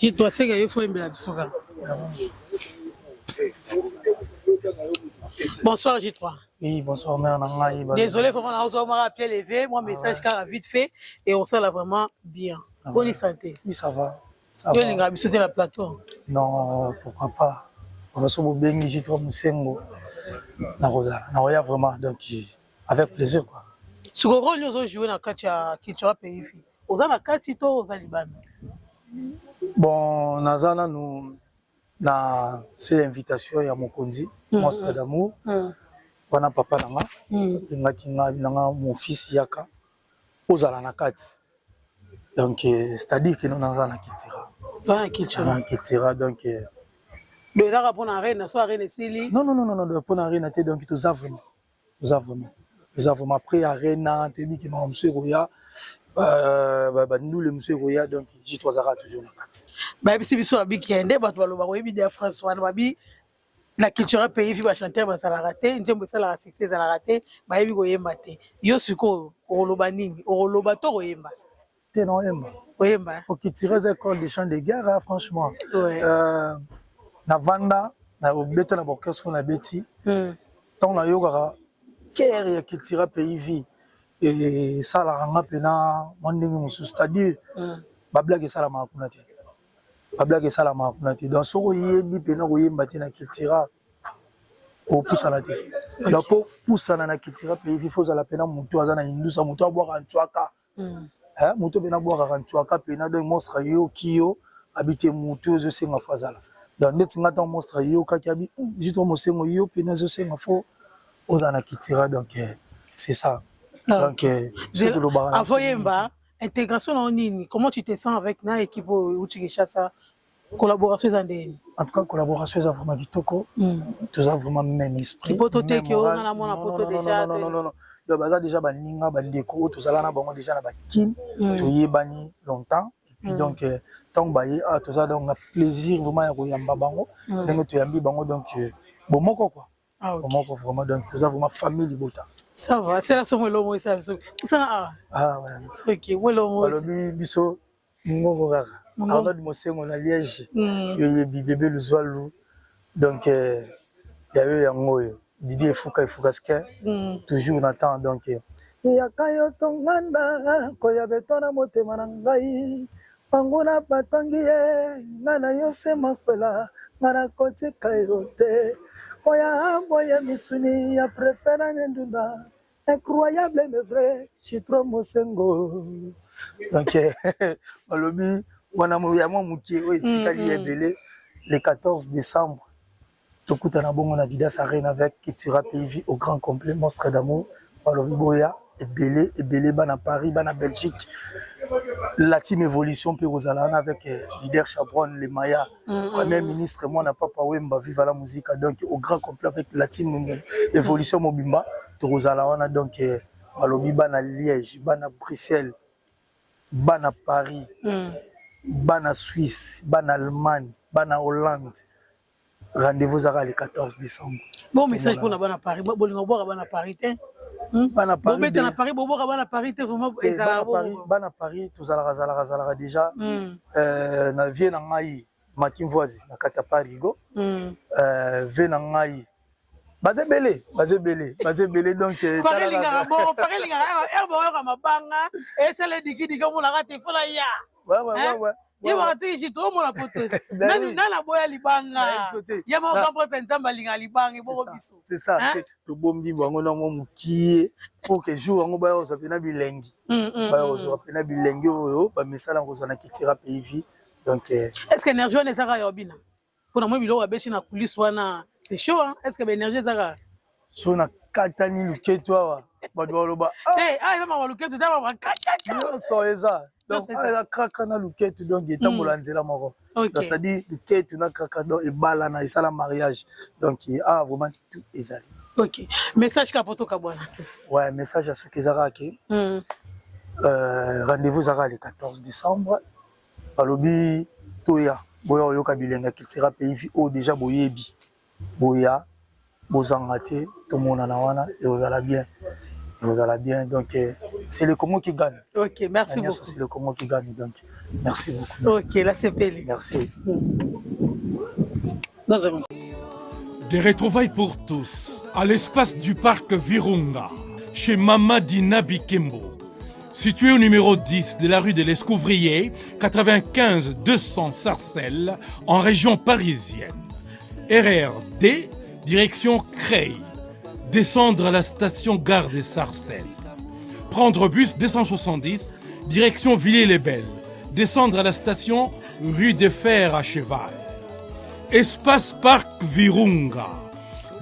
Je dois sais qu'il faut aimer la bisoga. Bonsoir J3. Oui, bonsoir mère Nangaï. Désolé, vraiment, on m'a appelé levé, moi message car vite fait et on s'en vraiment bien. Bonne santé. Oui, ça va. Ça va. Il sauter la plateau. Non, pourquoi pas. On va se bien J3 Moussengo. Na vraiment donc avec plaisir quoi. Ce que rôle nous jouer dans Katia Kichwa pays. Aux ana Katito aux Alibans. Bon, Nazana nous na c'est l'invitation ya Mokonzi, monstre d'amour. Wana papa nanga, nanga mon fils Yaka, ozala na kati. Donc c'est-à-dire que nous n'avons na kitira. Dans kitira. Kitira donc le dara pour na reine, soit reine sili. Non, pour na reine était donc tout vraiment. Nous avons après arena, tebi qui m'a monsieur Roya. Nous le monsieur Roya donc j'y toisara toujours na kati. Ba bisi biso abikende bato baloba ko yebi de François babi la culture pays fi ba chanter ba sala raté njembo sala succès sala raté ba yebi ko yemba te yo siko oloba nini oloba to ko yemba te non yemba oyemba o qui tirer école de chant de guerre franchement na vanda na obeta na orchestre na beti tant na yoga cœur ya culture pays vi et sala ranga pena mondingi musu c'est-à-dire ba blague sala ma kuna te ba blague sala ma kuna te donc soko yebi pena ko yemba te na culture au poussa na te donc pour poussa na culture pays il faut la pena mutu azana indusa mutu aboka ntwaka mutu pena boka ntwaka pena donc monstre yo kiyo habite mutu zo senga fazala donc net ngata monstre yo kaki abi jito mosengo yo pena zo senga fo ozana culture donc c'est ça. Donc, c'est le bar. Avoyemba, intégration en ligne. Comment tu te sens avec na équipe où tu cherches ça? Collaboration dans des. En tout cas, collaboration est vraiment vitoko. Tous avons vraiment même esprit. Tu peux te dire que on a mon apôtre déjà. Non. Le bazar déjà baninga bandeko tous allons na bango déjà na bakin. To yebani longtemps. Et puis donc tant baye ah tous ça donc on a plaisir vraiment ya koyamba bango. Donc to yambi bango donc bon moko quoi. Bon moko vraiment donc tous avons ma famille libota. Ça va, c'est la somme l'homme ça. Ça ouais. OK, moi l'homme. Alors biso ngoko kaka. Alors de mosengo na Liège. Yo bébé le Zoualou. Donc il y a eu yango Didier Fouka toujours n'attend donc ya kayo tonganda ko ya betona motema na ngai panguna patangi e ngana yo sema kwela ngana koti kayote Oya boya misuni ya préféré ndunda incroyable mais vrai J3 Mosengo donc alobi wana mo ya mo mukie o etikali ebele le 14 décembre tokuta na bongo na Didas Arena avec Kitura PV au grand complet monstre d'amour alobi boya ebele bana Paris bana Belgique la team évolution puis Rosalana avec leader Chabron les Maya premier ministre moi n'a pas Wemba vive la musique donc au grand complet avec la team évolution Mobimba to Rosalana donc balobi bana Liège bana Bruxelles bana Paris bana Suisse bana Allemagne bana Hollande rendez-vous à le 14 décembre bon message pour la bana Paris bolingo boka bana Paris bana Paris bon beta na Paris boka bana Paris te vraiment bana Paris tous zala déjà na vie na ngai makimvoisi na kata Parigo ve na ngai bazebele donc Paris linga bon Paris linga erbo ka mabanga et c'est le dikidi comme la rate fola ya ouais ye wakati J3 mona poto nani nana boya libanga ya mo kampo nzamba linga libanga boko biso c'est ça to bombi bango na mo mukie pour que jour ngo ba oza pena bilengi ba oza pena bilengi oyo ba misala ngo na kitira PV donc est-ce que énergie on ezaka yobina pour moi bilo abeshi na coulisses wana c'est chaud hein est-ce que énergie ezaka so na katani luketo awa ba doloba mama luketo dama ba katata so eza donc la kraka na luketo donc etambola nzela moko c'est-à-dire luketo na kraka donc ebala na esala mariage donc vraiment tout ezali OK message ka poto ka bwana ouais message à ceux qui ezaka ke rendez-vous zara le 14 décembre balobi toya boya oyoka bilenga kitira pays o déjà boyebi boya bozanga te to mona na wana et vous allez bien donc c'est le Congo qui gagne. Ok, merci beaucoup. C'est le Congo qui gagne, donc merci beaucoup. Ok, là c'est Pélé. Merci. Des retrouvailles pour tous à l'espace du parc Virunga, chez Mama Dina Bikembo. Situé au numéro 10 de la rue de l'Escouvrier, 95 200 Sarcelles, en région parisienne. RRD, direction Creil. Descendre à la station Gare des Sarcelles. Prendre bus 270, direction Villiers-les-Belles. Descendre à la station rue des Fers à Cheval. Espace Parc Virunga.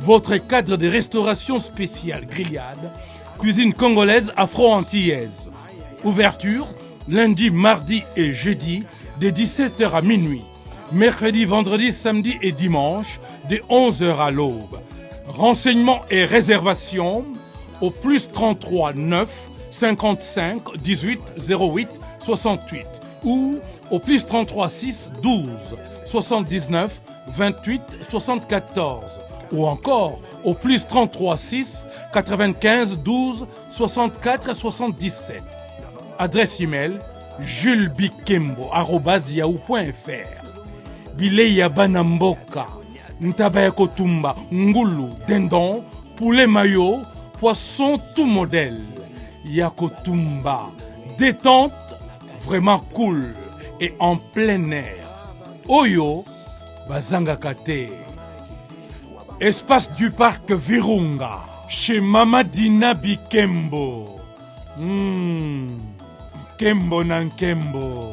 Votre cadre de restauration spéciale grillade, cuisine congolaise afro-antillaise. Ouverture lundi, mardi et jeudi de 17h à minuit. Mercredi, vendredi, samedi et dimanche de 11h à l'aube. Renseignements et réservations au plus 33 9 55 18 08 68 ou au plus 33 6 12 79 28 74 ou encore au plus 33 6 95 12 64 77. Adresse email julesbikembo@yahoo.fr. Bileya banamboka, ntaba kotumba, ngulu, dindon, poulet mayo, poisson tout modèle. Yakotumba, détente, vraiment cool et en plein air. Oyo, bazanga kate. Espace du parc Virunga, chez Mama Dina Bikembo. Kembo Nankembo.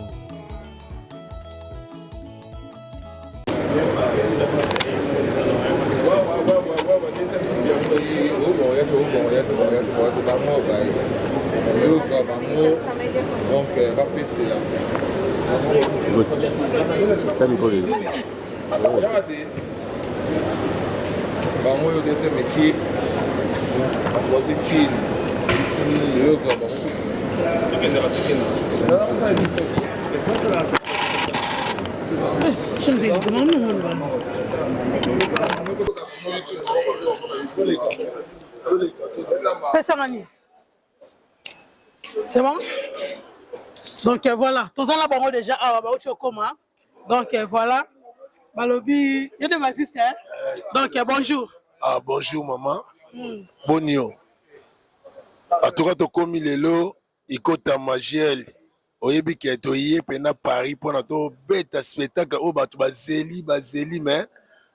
Donc, va passer là. Regardez. Bango yo deuxième équipe. Côté Kin. Ici, yo ça bango. Champs-Élysées, non, non, non. C'est bon? Donc voilà, tous en avons déjà à comment. Donc voilà. Balobi, il y a des magiciens. Donc bonjour. Ah bonjour maman. Bonio. En tout cas, tu commis les lots, il compte à Magiel. Oyebi qui est oye pena Paris pour notre bête spectacle au batu bazeli mais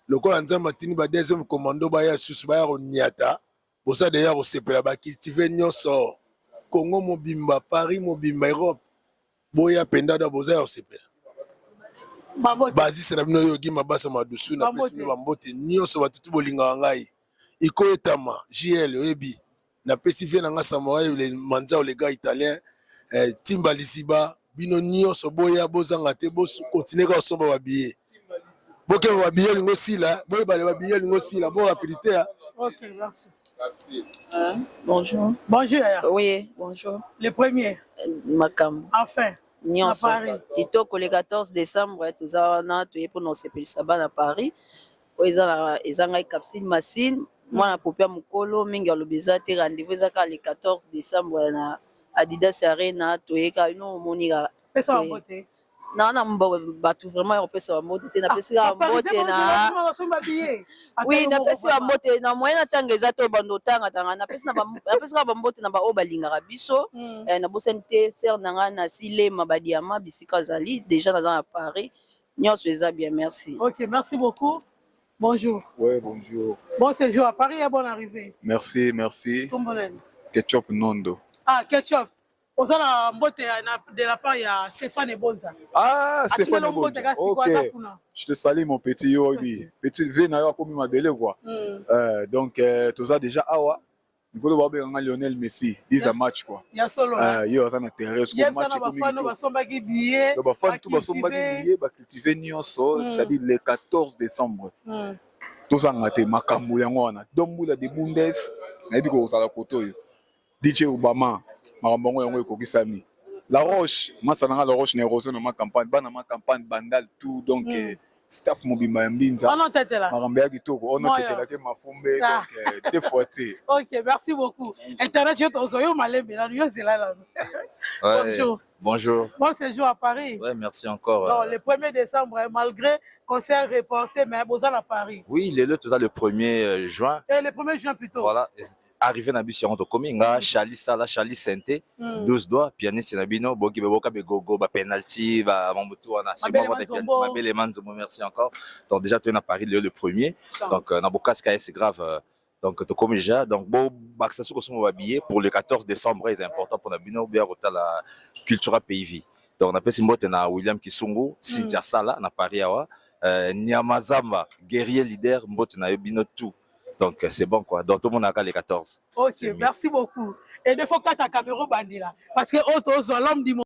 le quoi en disant matini ba deuxième commando ba ya susu ba ya niata. Pour ça d'ailleurs on sepela ba cultiver nyonso. Congo mobimba Paris mobimba Europe. Boya penda da boza ya sepela. Basis na bino yo gima basa madusu na pesi mbote nyonso batutu bolinga ngai. Iko etama JL oyebi na pesi vie na nga samouraï les manzao les gars italiens. Timba lisiba bino nyonso boya bozanga te bosu continuer ka somba ba billet. Boke ba billet lingo sila, boye ba billet lingo sila, bon rapidité. OK, merci. Bonjour. Bonjour. Oui, bonjour. Le premier. Makam. Enfin. Nyonso. Titoko le 14 décembre, tout ça on a tout pour nous sepel sabat à Paris. Ezanga capsule machine, moi na popia mukolo mingi alobeza te rendez-vous ezaka le 14 décembre na Adidas Arena toyeka no monika. Pesa wa mbote. Na mbo batu vraiment on pesa wa mbote na pesa wa mbote na. Oui, na pesa wa mbote na moyena tanga ezato bando tanga na pesa ba mbote na ba o balinga biso na bosente ser nanga na sile mabadiama bisika zali déjà dans Paris. Nyonso eza bien, merci. OK, merci beaucoup. Bonjour. Ouais, bonjour. Bon séjour à Paris et bonne arrivée. Merci, merci. Tombolen. Ketchup Nondo. Ah, ketchup. Aux mbote de la part, il y a Stéphane Bonza. Ah, Stéphane Bonza. Ok. Je te salue, mon petit Yobi. Petit V, n'a pas ma belle quoi. Donc, tout ça déjà, awa. Il faut voir Lionel Messi. Ils ont match quoi. Il y a solo. Il y a un intérêt. Il y a un fan qui va billet. Il va cultiver nyonso, c'est-à-dire le 14 décembre. Tout ça, on a été makambo yangwana. Domboula de Bundes. On a dit qu'on s'en a coté. DJ Obama. Marambongo yango ekokisami. La Roche, moi ça n'a la Roche n'érosé dans ma campagne, dans ma campagne bandal tout donc staff mobimba ya mbinza On tête là. makambo ya kitoko on tetelaki mafumbe donc deux fois te. Ok, merci beaucoup. Internet yo tozoyo malembe na yo zela là. Bonjour. Bonjour. Bon séjour à Paris. Ouais, merci encore. Donc, le 1er décembre, malgré concert reporté, mais vous à Paris. Oui, le 1er juin. Et le 1er juin plutôt. Voilà. Arrivé na bus yango tokominga Charlie Sala, Charlie Sente, 12 doigts, pianiste na bino, boki beboka be gogo, ba penalty, ba mamutu wana. Mabele Manzomo, merci encore. Donc déjà tu es à Paris le 1er. Donc na bokaska c'est grave. Donc tokomi déjà. Donc bon baxasu ko somo habillé pour le 14 décembre, c'est important pour na bino bien la culture pays vie. Donc on appelle Simbote na William Kisungu, Cynthia Sala na Paris awa, Nyamazamba, guerrier leader, Mbote na bino tout. Donc c'est bon quoi. Donc tout le monde a les 14. Ok, merci beaucoup. Et il faut que tu as caméra bandit là. Parce que l'homme dit